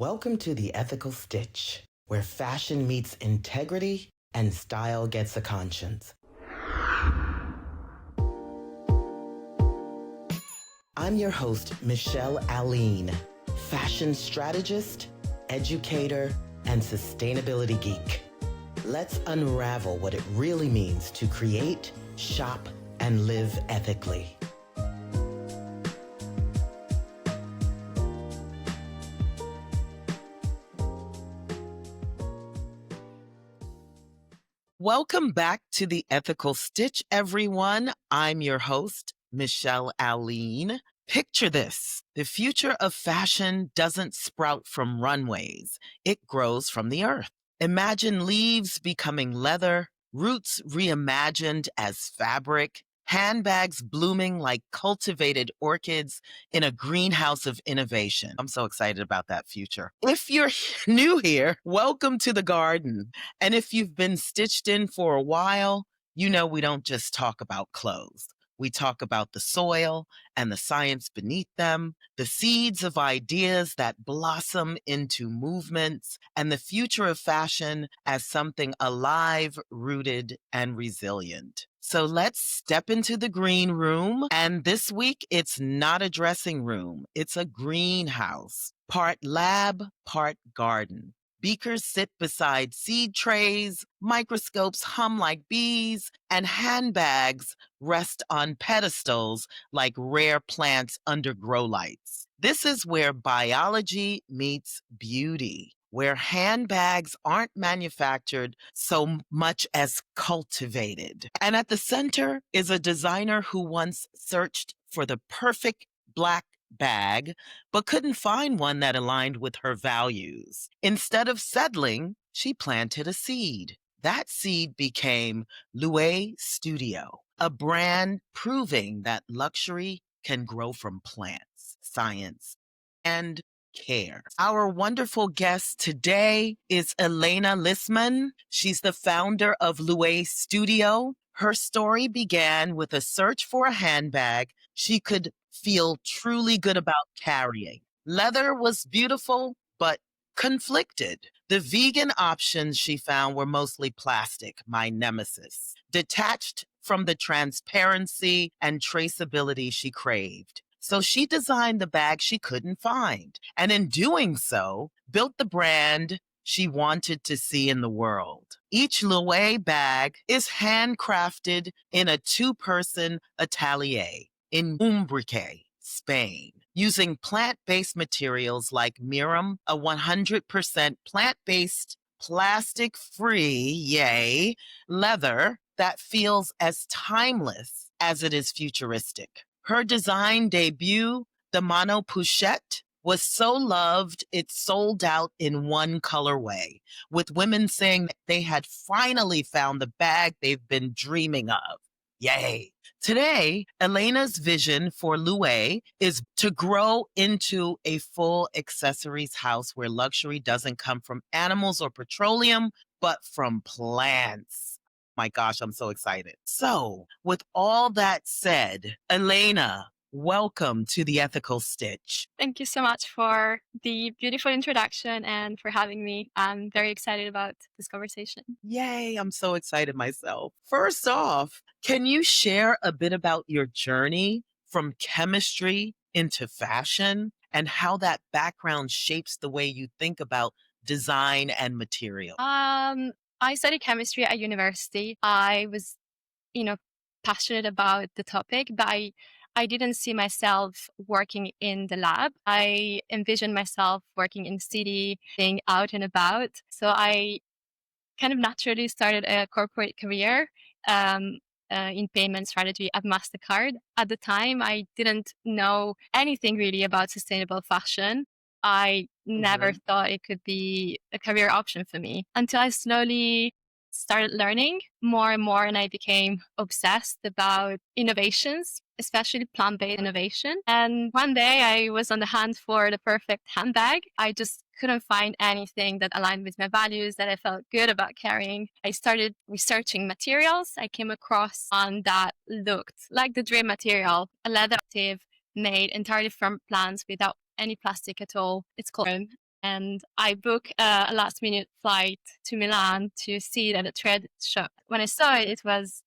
Welcome to The Ethical Stitch, where fashion meets integrity and style gets a conscience. I'm your host, Michelle Alleyne, fashion strategist, educator, and sustainability geek. Let's unravel what it really means to create, shop, and live ethically. Welcome back to The Ethical Stitch, everyone. I'm your host, Michelle Alleyne. Picture this. The future of fashion doesn't sprout from runways. It grows from the earth. Imagine leaves becoming leather, roots reimagined as fabric, handbags blooming like cultivated orchids in a greenhouse of innovation. I'm so excited about that future. If you're new here, welcome to the garden. And if you've been stitched in for a while, you know we don't just talk about clothes. We talk about the soil and the science beneath them, the seeds of ideas that blossom into movements, and the future of fashion as something alive, rooted, and resilient. So let's step into the green room. And this week, it's not a dressing room, it's a greenhouse, part lab, part garden. Beakers sit beside seed trays, microscopes hum like bees, and handbags rest on pedestals like rare plants under grow lights. This is where biology meets beauty, where handbags aren't manufactured so much as cultivated. And at the center is a designer who once searched for the perfect Black bag, but couldn't find one that aligned with her values. Instead of settling, she planted a seed. That seed became LOUÉ Studio, a brand proving that luxury can grow from plants, science, and care. Our wonderful guest today is Elena Lisman. She's the founder of LOUÉ Studio. Her story began with a search for a handbag she could feel truly good about carrying. Leather was beautiful, but conflicted. The vegan options she found were mostly plastic, my nemesis, detached from the transparency and traceability she craved. So she designed the bag she couldn't find, and in doing so, built the brand she wanted to see in the world. Each LOUÉ bag is handcrafted in a two-person atelier in Umbrique, Spain, using plant-based materials like MIRUM, a 100% plant-based, plastic-free, yay, leather that feels as timeless as it is futuristic. Her design debut, the Mono Pochette, was so loved it sold out in one colorway, with women saying that they had finally found the bag they've been dreaming of. Yay. Today, Elena's vision for LOUÉ is to grow into a full accessories house where luxury doesn't come from animals or petroleum, but from plants. My gosh, I'm so excited. So, with all that said, Elena, welcome to The Ethical Stitch. Thank you so much for the beautiful introduction and for having me. I'm very excited about this conversation. Yay, I'm so excited myself. First off, can you share a bit about your journey from chemistry into fashion and how that background shapes the way you think about design and material? I studied chemistry at university. I was, you know, passionate about the topic, but I didn't see myself working in the lab. I envisioned myself working in city, being out and about. So I kind of naturally started a corporate career um, in payment strategy at MasterCard. At the time, I didn't know anything really about sustainable fashion. I never thought it could be a career option for me until I slowly started learning more and more, and I became obsessed about innovations, especially plant-based innovation. And one day I was on the hunt for the perfect handbag. I just couldn't find anything that aligned with my values that I felt good about carrying. I started researching materials. I came across one that looked like the dream material, a leather active made entirely from plants without any plastic at all. It's called MIRUM. and I booked a last minute flight to Milan to see it at a trade show. When I saw it, it was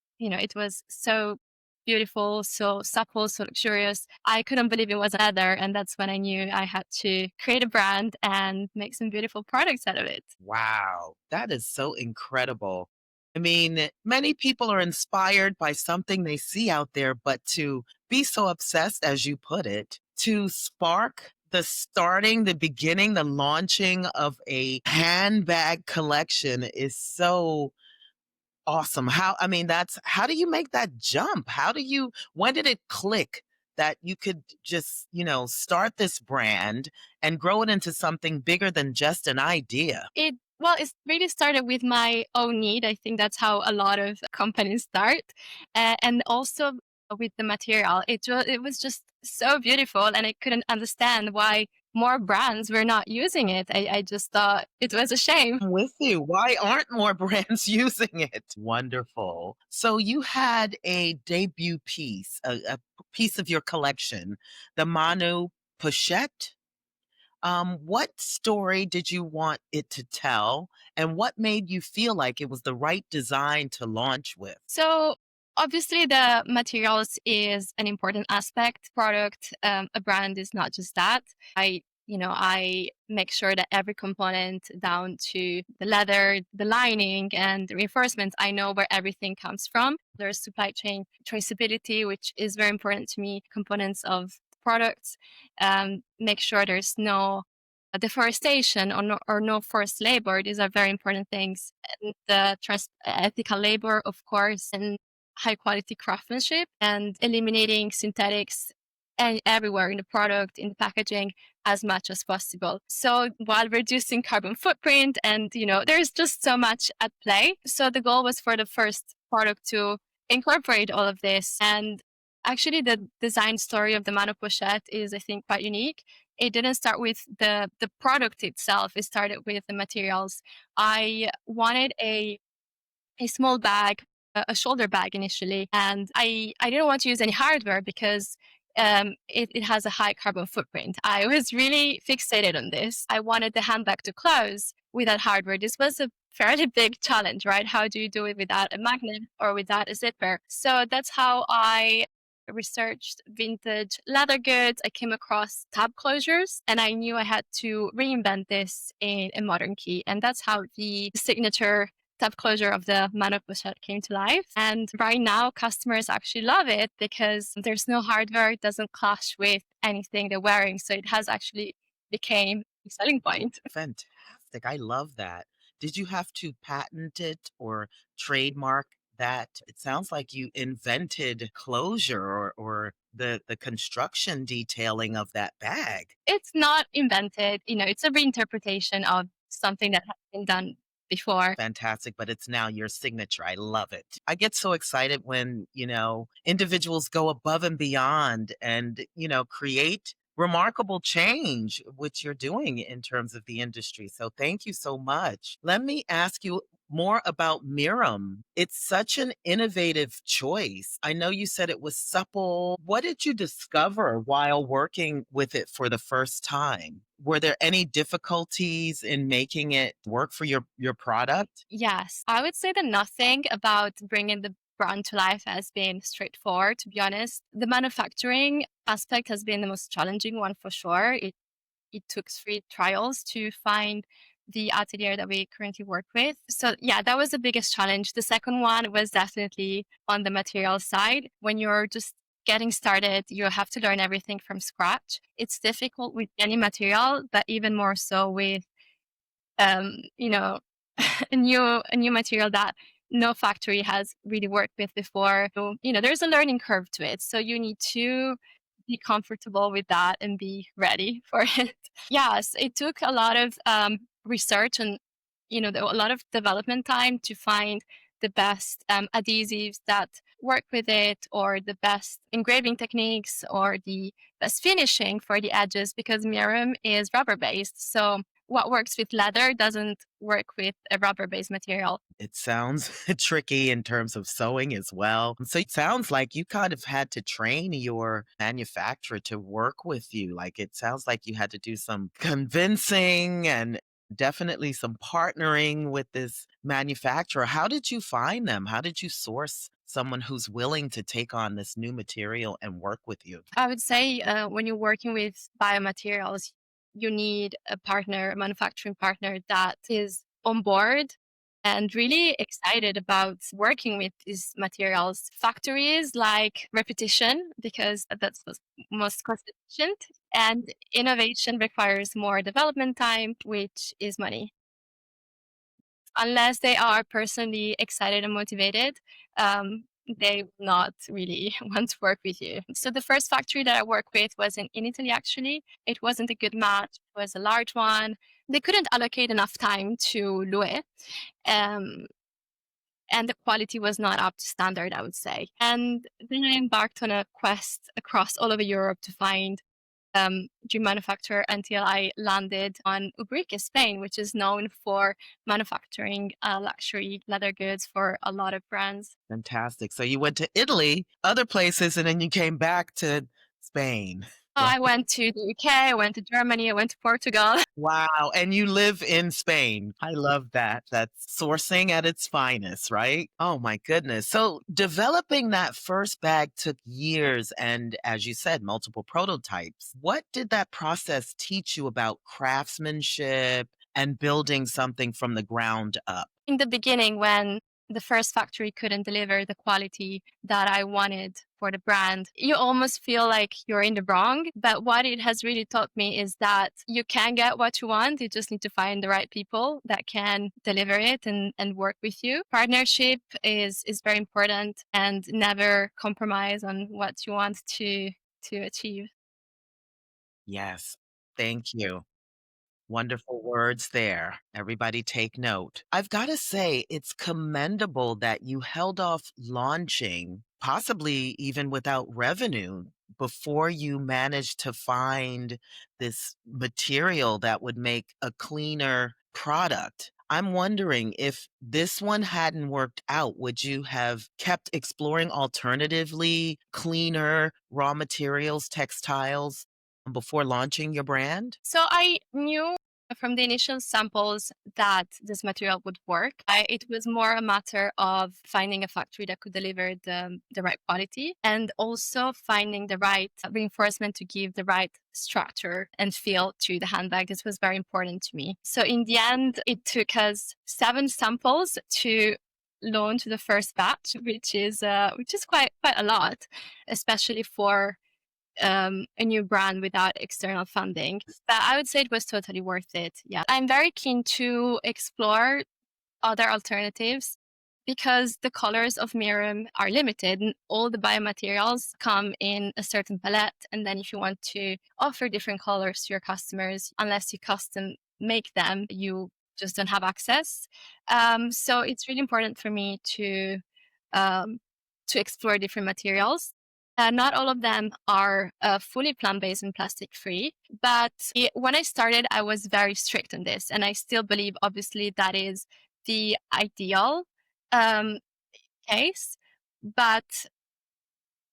so beautiful, so supple, so luxurious. I couldn't believe it was leather. And that's when I knew I had to create a brand and make some beautiful products out of it. Wow, that is so incredible. I mean, many people are inspired by something they see out there, but to be so obsessed, as you put it, to spark the starting, the beginning, the launching of a handbag collection is so awesome. I mean, how do you make that jump? When did it click that you could just, start this brand and grow it into something bigger than just an idea? It really started with my own need. I think that's how a lot of companies start, and also with the material. It was just so beautiful, and I couldn't understand why more brands were not using it. I just thought it was a shame. I'm with you. Why aren't more brands using it? Wonderful. So you had a debut piece, a piece of your collection, the Manu Pochette. What story did you want it to tell, and what made you feel like it was the right design to launch with? So obviously the materials is an important aspect. Product, a brand is not just that. I make sure that every component down to the leather, the lining and the reinforcements, I know where everything comes from. There's supply chain traceability, which is very important to me, components of products. Make sure there's no deforestation or no forced labor. These are very important things. And the ethical labor, of course, and high quality craftsmanship and eliminating synthetics and everywhere in the product, in the packaging as much as possible. So while reducing carbon footprint and, there's just so much at play. So the goal was for the first product to incorporate all of this. And actually the design story of the Mano Pochette is, I think, quite unique. It didn't start with the product itself. It started with the materials. I wanted a small bag, a shoulder bag initially, and I didn't want to use any hardware because it has a high carbon footprint. I was really fixated on this. I wanted the handbag to close without hardware. This was a fairly big challenge, right? How do you do it without a magnet or without a zipper? So that's how I researched vintage leather goods. I came across tab closures and I knew I had to reinvent this in a modern key. And that's how the signature tab closure of the Mano Pochette came to life. And right now, customers actually love it because there's no hardware, it doesn't clash with anything they're wearing. So it has actually became a selling point. Fantastic. I love that. Did you have to patent it or trademark that? It sounds like you invented closure or the construction detailing of that bag. It's not invented, it's a reinterpretation of something that has been done before. Fantastic, but it's now your signature. I love it. I get so excited when, individuals go above and beyond and, create remarkable change, which you're doing in terms of the industry. So thank you so much. Let me ask you more about MIRUM. It's such an innovative choice. I know you said it was supple. What did you discover while working with it for the first time? Were there any difficulties in making it work for your product? Yes, I would say that nothing about bringing the brand to life has been straightforward, to be honest. The manufacturing aspect has been the most challenging one for sure. It took 3 trials to find the atelier that we currently work with. So yeah, that was the biggest challenge. The second one was definitely on the material side. When you're just getting started, you have to learn everything from scratch. It's difficult with any material, but even more so with um, you know, a new material that no factory has really worked with before. So, there's a learning curve to it. So you need to be comfortable with that and be ready for it. Yes, it took a lot of research and a lot of development time to find the best adhesives that work with it, or the best engraving techniques, or the best finishing for the edges, because Mirum is rubber based. So what works with leather doesn't work with a rubber-based material. It sounds tricky in terms of sewing as well. So it sounds like you kind of had to train your manufacturer to work with you. Like it sounds like you had to do some convincing and definitely some partnering with this manufacturer. How did you find them? How did you source someone who's willing to take on this new material and work with you? I would say when you're working with biomaterials, you need a partner, a manufacturing partner that is on board and really excited about working with these materials. Factories like repetition, because that's what's most cost efficient, and innovation requires more development time, which is money. Unless they are personally excited and motivated, they will not really want to work with you. So the first factory that I worked with was in Italy, actually. It wasn't a good match. It was a large one. They couldn't allocate enough time to LOUÉ. Um, and the quality was not up to standard, I would say. And then I embarked on a quest across all over Europe to find dream manufacturer until I landed on Ubrique, Spain, which is known for manufacturing luxury leather goods for a lot of brands. Fantastic. So you went to Italy, other places, and then you came back to Spain. I went to the UK, I went to Germany, I went to Portugal. Wow, and you live in Spain. I love that. That's sourcing at its finest, right? Oh my goodness. So developing that first bag took years and, as you said, multiple prototypes. What did that process teach you about craftsmanship and building something from the ground up? In the beginning, when the first factory couldn't deliver the quality that I wanted for the brand, you almost feel like you're in the wrong. But what it has really taught me is that you can get what you want. You just need to find the right people that can deliver it and work with you. Partnership is very important, and never compromise on what you want to achieve. Yes. Thank you. Wonderful words there. Everybody take note. I've got to say, it's commendable that you held off launching, possibly even without revenue, before you managed to find this material that would make a cleaner product. I'm wondering if this one hadn't worked out, would you have kept exploring alternatively cleaner raw materials, textiles before launching your brand? So I knew from the initial samples that this material would work. It was more a matter of finding a factory that could deliver the right quality, and also finding the right reinforcement to give the right structure and feel to the handbag. This was very important to me. So in the end, it took us 7 samples to launch the first batch, which is quite a lot, especially for a new brand without external funding. But I would say it was totally worth it. Yeah. I'm very keen to explore other alternatives because the colors of MIRUM are limited. And all the biomaterials come in a certain palette. And then if you want to offer different colors to your customers, unless you custom make them, you just don't have access. So it's really important for me um, to explore different materials. Not all of them are fully plant-based and plastic-free, but when I started, I was very strict on this, and I still believe, obviously, that is the ideal um, case. But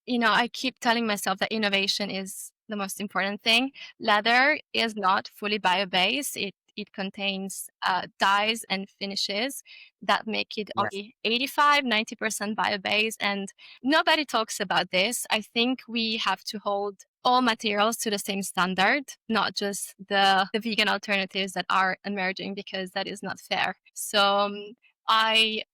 I keep telling myself that innovation is the most important thing. Leather is not fully bio-based. It contains dyes and finishes that make it Yes. only 85-90% bio-based. And nobody talks about this. I think we have to hold all materials to the same standard, not just the vegan alternatives that are emerging, because that is not fair. So I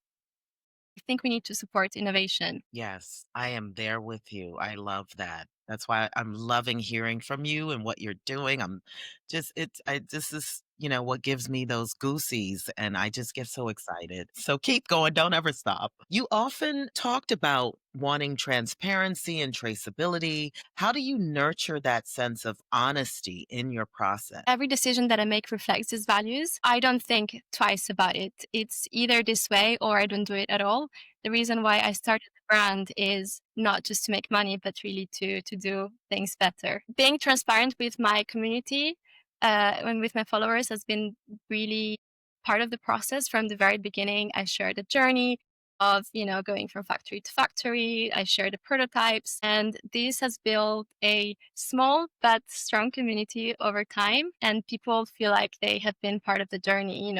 think we need to support innovation. Yes, I am there with you. I love that. That's why I'm loving hearing from you and what you're doing. I'm just this is, what gives me those goosies and I just get so excited. So keep going, don't ever stop. You often talked about wanting transparency and traceability. How do you nurture that sense of honesty in your process? Every decision that I make reflects these values. I don't think twice about it. It's either this way or I don't do it at all. The reason why I started the brand is not just to make money, but really to do things better. Being transparent with my community and with my followers has been really part of the process from the very beginning. I share the journey of, going from factory to factory. I share the prototypes, and this has built a small but strong community over time. And people feel like they have been part of the journey.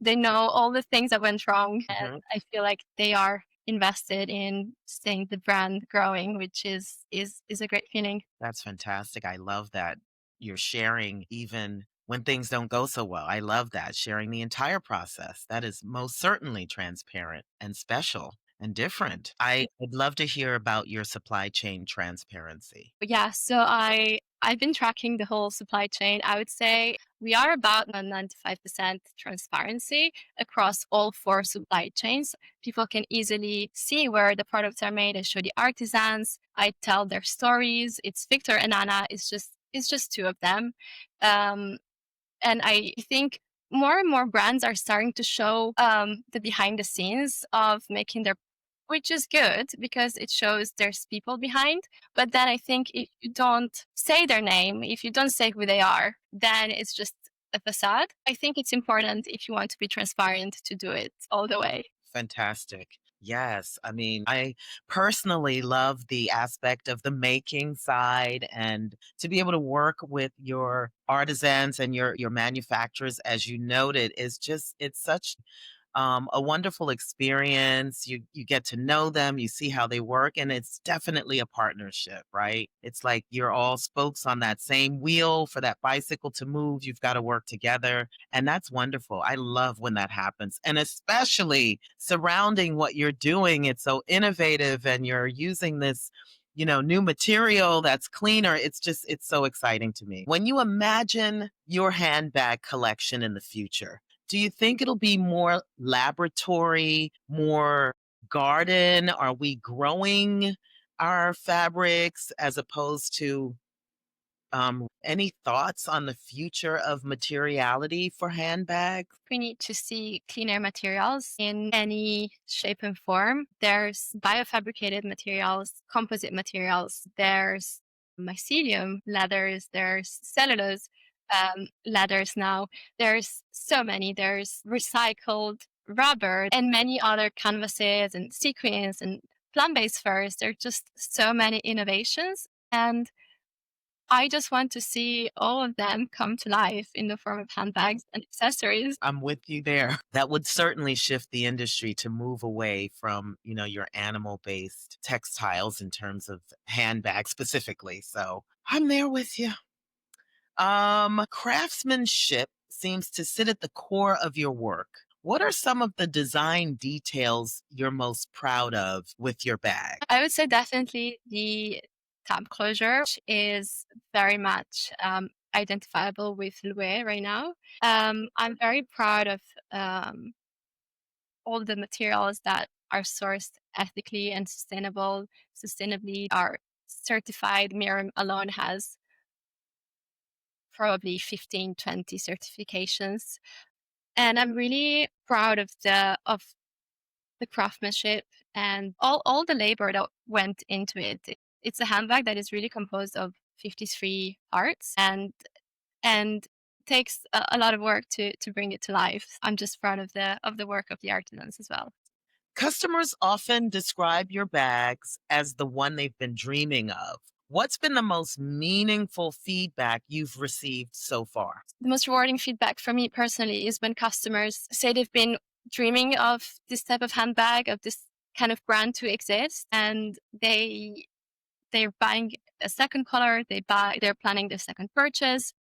They know all the things that went wrong, and Mhm. I feel like they are invested in seeing the brand growing, which is a great feeling. That's fantastic. I love that you're sharing even when things don't go so well. I love that, sharing the entire process. That is most certainly transparent and special and different. I'd love to hear about your supply chain transparency. But yeah, so I've been tracking the whole supply chain. I would say we are about a 95% transparency across all four supply chains. People can easily see where the products are made. I show the artisans. I tell their stories. It's Victor and Anna. It's just two of them. Um, and I think more and more brands are starting to show the behind the scenes of making their, which is good because it shows there's people behind. But then I think if you don't say their name, if you don't say who they are, then it's just a facade. I think it's important if you want to be transparent to do it all the way. Fantastic. Yes. I mean, I personally love the aspect of the making side and to be able to work with your artisans and your manufacturers, as you noted, is just it's such a wonderful experience. You get to know them, you see how they work, and it's definitely a partnership, right? It's like you're all spokes on that same wheel for that bicycle to move. You've got to work together, and that's wonderful. I love when that happens, and especially surrounding what you're doing. It's so innovative, and you're using this. New material that's cleaner. It's so exciting to me. When you imagine your handbag collection in the future, do you think it'll be more laboratory, more garden? Are we growing our fabrics as opposed to any thoughts on the future of materiality for handbags? We need to see cleaner materials in any shape and form. There's biofabricated materials, composite materials, there's mycelium leathers, there's cellulose leathers now. There's so many. There's recycled rubber and many other canvases and sequins and plant-based furs. There are just so many innovations. And I just want to see all of them come to life in the form of handbags and accessories. I'm with you there. That would certainly shift the industry to move away from, your animal-based textiles in terms of handbags specifically. So I'm there with you. Craftsmanship seems to sit at the core of your work. What are some of the design details you're most proud of with your bag? I would say definitely the tab closure, which is very much identifiable with Loué right now. I'm very proud of all the materials that are sourced ethically and sustainably are certified. MIRUM alone has probably 15, 20 certifications. And I'm really proud of the craftsmanship and all the labor that went into it. It's a handbag that is really composed of 53 parts and takes a lot of work to bring it to life. I'm just proud of the work of the artisans as well. Customers often describe your bags as the one they've been dreaming of. What's been the most meaningful feedback you've received so far? The most rewarding feedback for me personally is when customers say they've been dreaming of this type of handbag, of this kind of brand to exist, and they're buying a second color, they're planning their second purchase,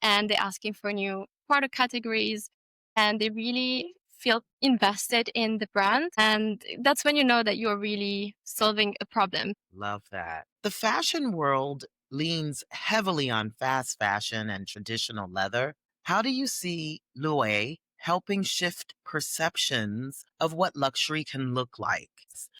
and they're asking for new product categories, and they really feel invested in the brand. And that's when you know that you're really solving a problem. Love that. The fashion world leans heavily on fast fashion and traditional leather. How do you see Loué helping shift perceptions of what luxury can look like?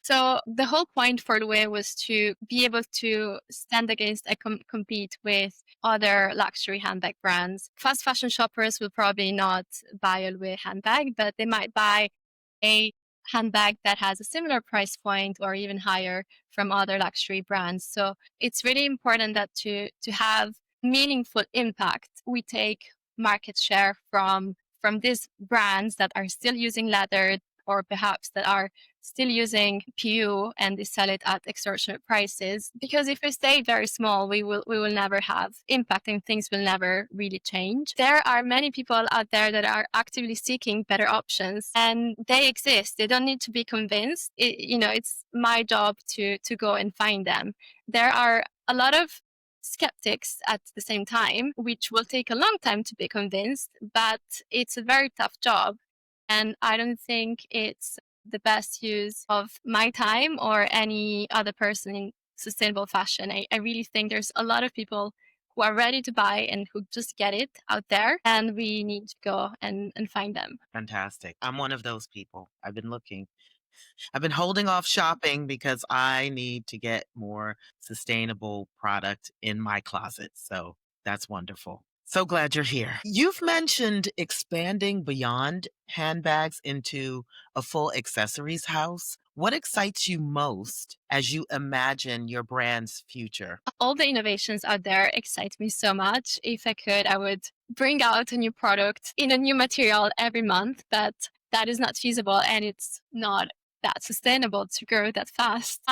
So the whole point for Louis was to be able to stand against and compete with other luxury handbag brands. Fast fashion shoppers will probably not buy a Louis handbag, but they might buy a handbag that has a similar price point or even higher from other luxury brands. So it's really important that to have meaningful impact we take market share from these brands that are still using leather, or perhaps that are still using PU, and they sell it at extortionate prices. Because if we stay very small, we will never have impact, and things will never really change. There are many people out there that are actively seeking better options, and they exist. They don't need to be convinced. It's my job to go and find them. There are a lot of skeptics at the same time, which will take a long time to be convinced, but it's a very tough job. And I don't think it's the best use of my time or any other person in sustainable fashion. I really think there's a lot of people who are ready to buy and who just get it out there, and we need to go and find them. Fantastic. I'm one of those people. I've been looking. I've been holding off shopping because I need to get more sustainable product in my closet. So that's wonderful. So glad you're here. You've mentioned expanding beyond handbags into a full accessories house. What excites you most as you imagine your brand's future? All the innovations out there excite me so much. If I could, I would bring out a new product in a new material every month, but that is not feasible, and it's not that sustainable to grow that fast.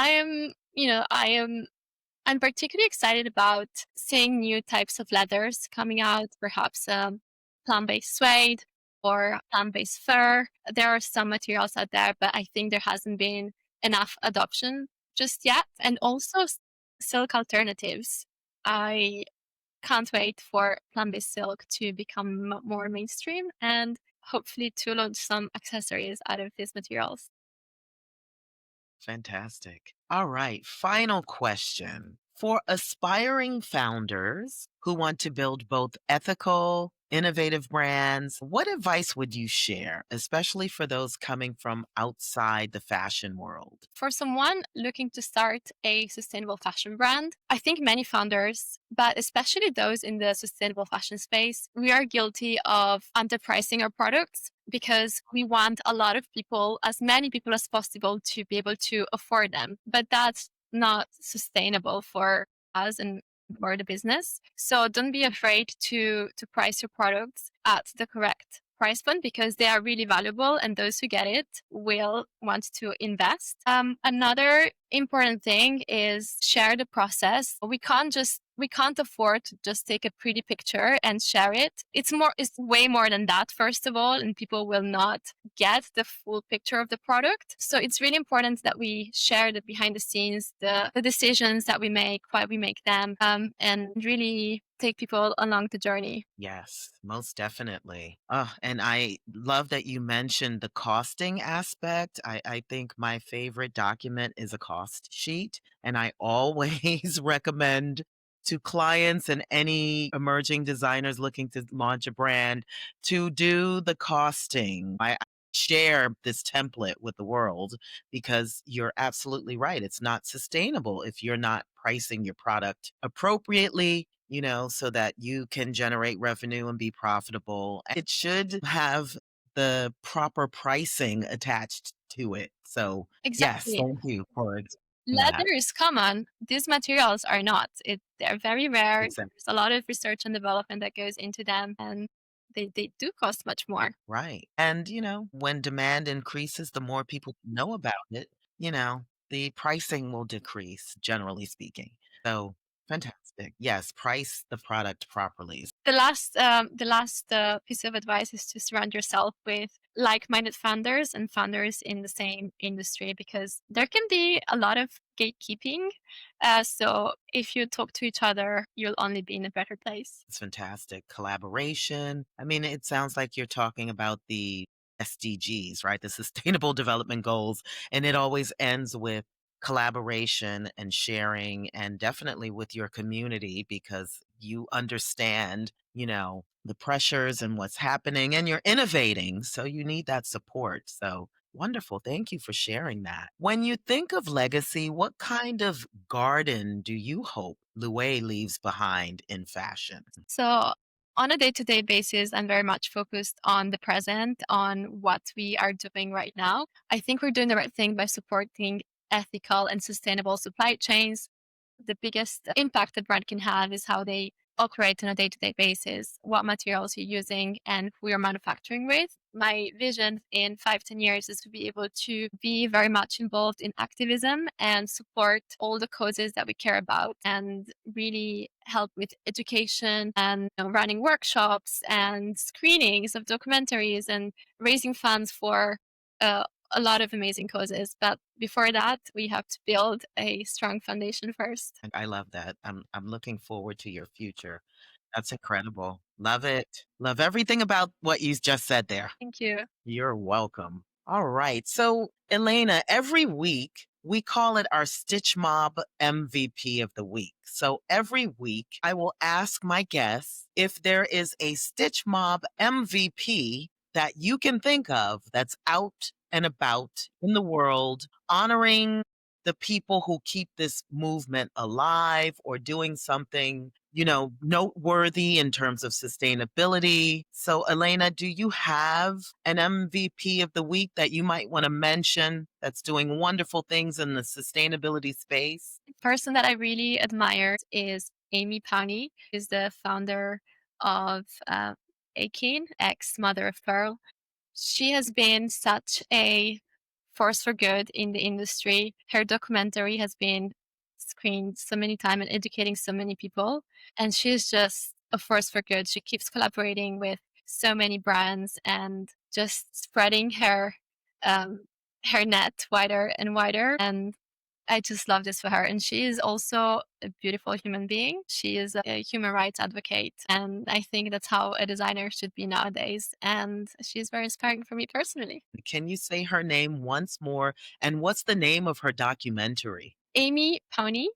I'm particularly excited about seeing new types of leathers coming out, perhaps plant-based suede or plant-based fur. There are some materials out there, but I think there hasn't been enough adoption just yet. And also silk alternatives. I can't wait for plant-based silk to become more mainstream, and hopefully to launch some accessories out of these materials. Fantastic. All right. Final question. For aspiring founders who want to build both ethical, innovative brands, what advice would you share, especially for those coming from outside the fashion world? For someone looking to start a sustainable fashion brand, I think many founders, but especially those in the sustainable fashion space, we are guilty of underpricing our products because we want a lot of people, as many people as possible, to be able to afford them. But that's not sustainable for us and for the business. So don't be afraid to price your products at the correct price point, because they are really valuable, and those who get it will want to invest. Another important thing is share the process. We can't afford to just take a pretty picture and share it. It's way more than that, first of all, and people will not get the full picture of the product. So it's really important that we share the behind the scenes, the decisions that we make, why we make them, and really take people along the journey. Yes, most definitely. And I love that you mentioned the costing aspect. I think my favorite document is a cost sheet, and I always recommend to clients and any emerging designers looking to launch a brand to do the costing. I share this template with the world because you're absolutely right. It's not sustainable if you're not pricing your product appropriately, so that you can generate revenue and be profitable. It should have the proper pricing attached to it. So, yes, Exactly. thank you for that. Leather is common. These materials are not. They're very rare. Exactly. There's a lot of research and development that goes into them, and they do cost much more. Right. And, when demand increases, the more people know about it, the pricing will decrease, generally speaking. So, fantastic. Yes, price the product properly. The last piece of advice is to surround yourself with like-minded founders and founders in the same industry, because there can be a lot of gatekeeping. So if you talk to each other, you'll only be in a better place. It's fantastic. Collaboration. I mean, it sounds like you're talking about the SDGs, right? The Sustainable Development Goals. And it always ends with collaboration and sharing, and definitely with your community because you understand, the pressures and what's happening, and you're innovating. So you need that support. So wonderful. Thank you for sharing that. When you think of legacy, what kind of garden do you hope Loué leaves behind in fashion? So on a day-to-day basis, I'm very much focused on the present, on what we are doing right now. I think we're doing the right thing by supporting ethical and sustainable supply chains. The biggest impact that brand can have is how they operate on a day-to-day basis, what materials you're using and who you're manufacturing with. My vision in 5, 10 years is to be able to be very much involved in activism and support all the causes that we care about and really help with education and running workshops and screenings of documentaries and raising funds for uh, a lot of amazing causes. But before that, we have to build a strong foundation first. And I love that. I'm looking forward to your future. That's incredible. Love it. Love everything about what you just said there. Thank you. You're welcome. All right. So, Elena, every week we call it our Stitch Mob MVP of the week. So, every week I will ask my guests if there is a Stitch Mob MVP that you can think of that's out and about in the world, honoring the people who keep this movement alive or doing something, noteworthy in terms of sustainability. So, Elena, do you have an MVP of the week that you might want to mention that's doing wonderful things in the sustainability space? Person that I really admire is Amy Powney, who's the founder of Akin, ex Mother of Pearl. She has been such a force for good in the industry. Her documentary has been screened so many times and educating so many people. And she's just a force for good. She keeps collaborating with so many brands and just spreading um, her net wider and wider. And I just love this for her. And she is also a beautiful human being. She is a human rights advocate. And I think that's how a designer should be nowadays. And she's very inspiring for me personally. Can you say her name once more? And what's the name of her documentary? Amy Powney.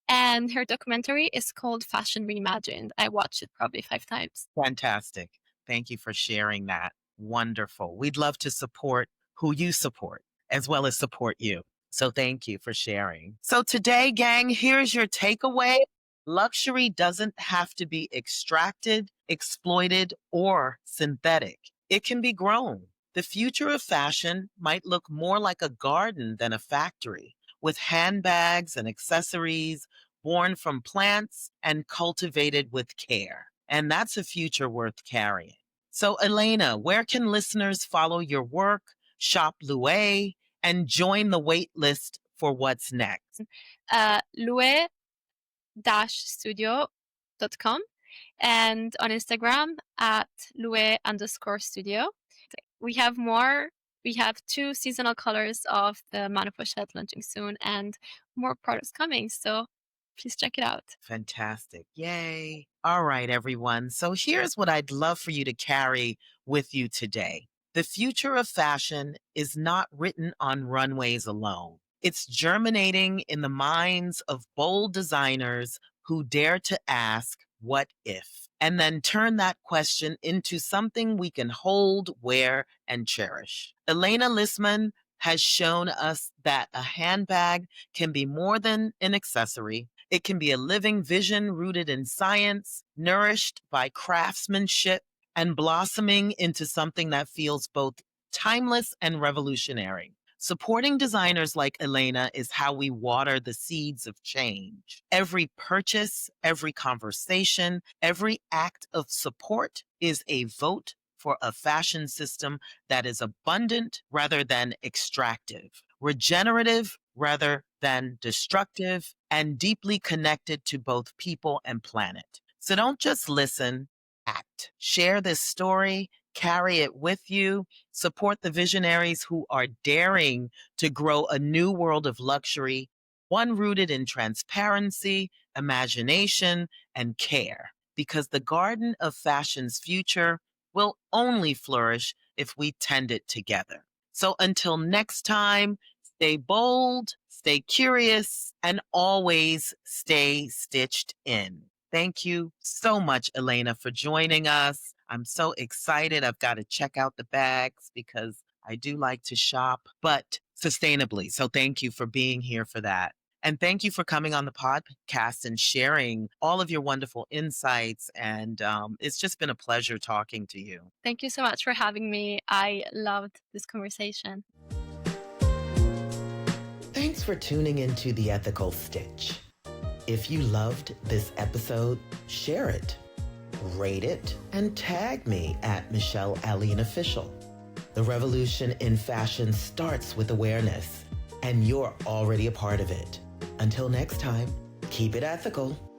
And her documentary is called Fashion Reimagined. I watched it probably 5 times. Fantastic. Thank you for sharing that. Wonderful. We'd love to support who you support as well as support you. So thank you for sharing. So today, gang, here's your takeaway. Luxury doesn't have to be extracted, exploited, or synthetic. It can be grown. The future of fashion might look more like a garden than a factory, with handbags and accessories born from plants and cultivated with care. And that's a future worth carrying. So, Elena, where can listeners follow your work, shop LOUÉ, and join the wait list for what's next? LOUÉ-studio.com and on Instagram at loué_studio. We have more. We have 2 seasonal colors of the Mana Pochette launching soon and more products coming. So please check it out. Fantastic. Yay. All right, everyone. So here's what I'd love for you to carry with you today. The future of fashion is not written on runways alone. It's germinating in the minds of bold designers who dare to ask, what if? And then turn that question into something we can hold, wear, and cherish. Elena Lisman has shown us that a handbag can be more than an accessory. It can be a living vision rooted in science, nourished by craftsmanship, and blossoming into something that feels both timeless and revolutionary. Supporting designers like Elena is how we water the seeds of change. Every purchase, every conversation, every act of support is a vote for a fashion system that is abundant rather than extractive, regenerative rather than destructive, and deeply connected to both people and planet. So don't just listen, act. Share this story, carry it with you, support the visionaries who are daring to grow a new world of luxury, one rooted in transparency, imagination, and care. Because the garden of fashion's future will only flourish if we tend it together. So until next time, stay bold, stay curious, and always stay stitched in. Thank you so much, Elena, for joining us. I'm so excited. I've got to check out the bags because I do like to shop, but sustainably. So thank you for being here for that. And thank you for coming on the podcast and sharing all of your wonderful insights. And it's just been a pleasure talking to you. Thank you so much for having me. I loved this conversation. Thanks for tuning into The Ethical Stitch. If you loved this episode, share it, rate it, and tag me at Michelle Alleyne Official. The revolution in fashion starts with awareness, and you're already a part of it. Until next time, keep it ethical.